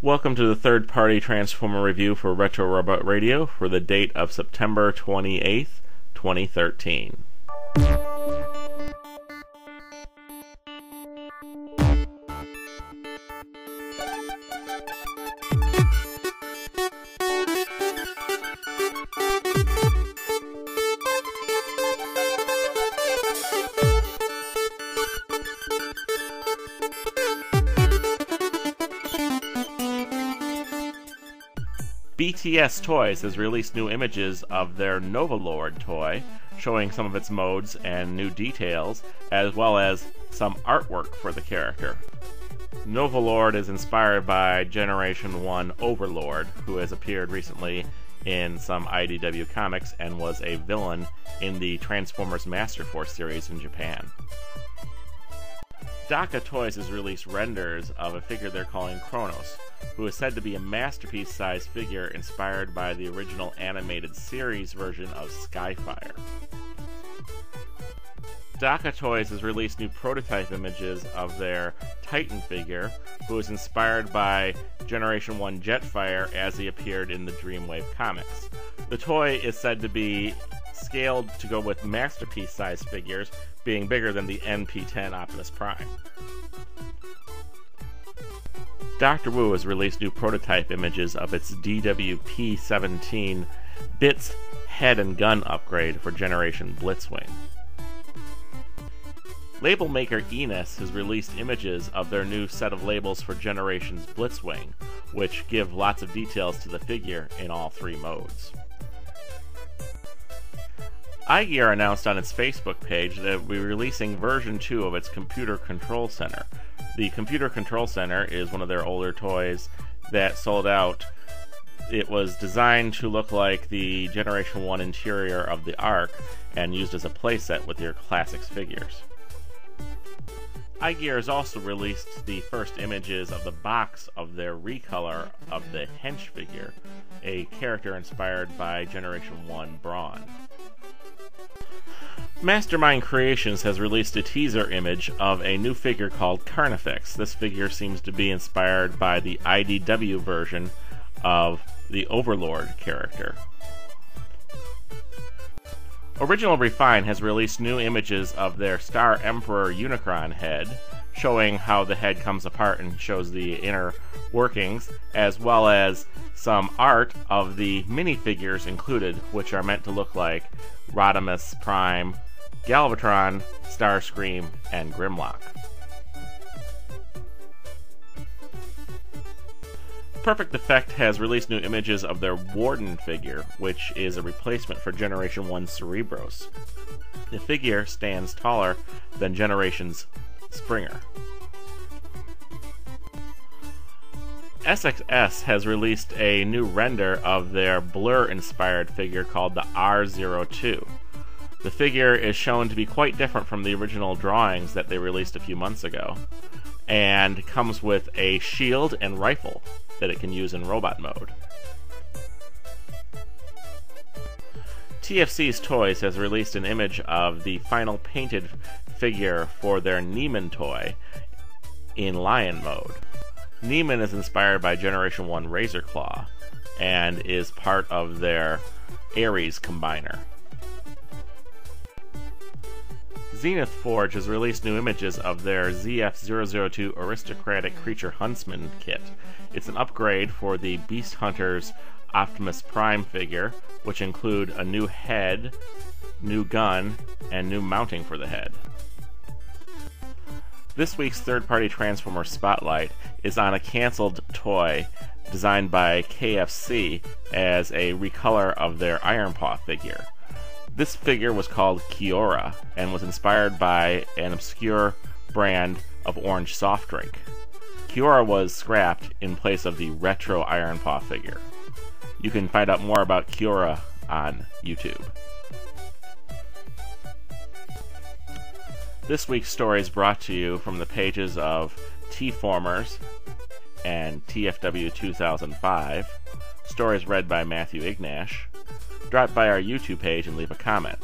Welcome to the third-party Transformer review for Retro Robot Radio for the date of September 28th, 2013. BTS Toys has released new images of their Nova Lord toy, showing some of its modes and new details, as well as some artwork for the character. Nova Lord is inspired by Generation 1 Overlord, who has appeared recently in some IDW comics and was a villain in the Transformers Master Force series in Japan. DaCa Toys has released renders of a figure they're calling Kronos, who is said to be a masterpiece-sized figure inspired by the original animated series version of Skyfire. DaCa Toys has released new prototype images of their Titan figure, who is inspired by Generation 1 Jetfire as he appeared in the Dreamwave comics. The toy is said to be scaled to go with masterpiece-sized figures, being bigger than the NP-10 Optimus Prime. Dr. Wu has released new prototype images of its DWP-17 Bitz head and gun upgrade for Generation Blitzwing. Label maker Eness has released images of their new set of labels for Generation's Blitzwing, which give lots of details to the figure in all three modes. iGear announced on its Facebook page that it will be releasing version 2 of its Computer Control Center. The Computer Control Center is one of their older toys that sold out. It was designed to look like the Generation 1 interior of the Ark and used as a playset with your Classics figures. iGear has also released the first images of the box of their recolor of the Hench figure, a character inspired by Generation 1 Brawn. Mastermind Creations has released a teaser image of a new figure called Carnifex. This figure seems to be inspired by the IDW version of the Overlord character. Original Refine has released new images of their Star Emperor Unicron head, showing how the head comes apart and shows the inner workings, as well as some art of the minifigures included, which are meant to look like Rodimus Prime, Galvatron, Starscream, and Grimlock. Perfect Effect has released new images of their Warden figure, which is a replacement for Generation 1 Cerebros. The figure stands taller than Generation's Springer. SXS has released a new render of their Blur-inspired figure called the R02. The figure is shown to be quite different from the original drawings that they released a few months ago, and comes with a shield and rifle that it can use in robot mode. TFC Toys has released an image of the final painted figure for their Nemean toy in lion mode. Nemean is inspired by Generation 1 Razorclaw and is part of their Ares combiner. Zenith Forge has released new images of their ZF-002 Aristocratic Creature Huntsman kit. It's an upgrade for the Beast Hunter's Optimus Prime figure, which include a new head, new gun, and new mounting for the head. This week's third-party Transformer Spotlight is on a canceled toy designed by KFC as a recolor of their Iron Paw figure. This figure was called Kia-Ora and was inspired by an obscure brand of orange soft drink. Kia-Ora was scrapped in place of the retro Iron Paw figure. You can find out more about Kia-Ora on YouTube. This week's story is brought to you from the pages of T-Formers and TFW 2005. Stories read by Matthew Ignash. Drop by our YouTube page and leave a comment.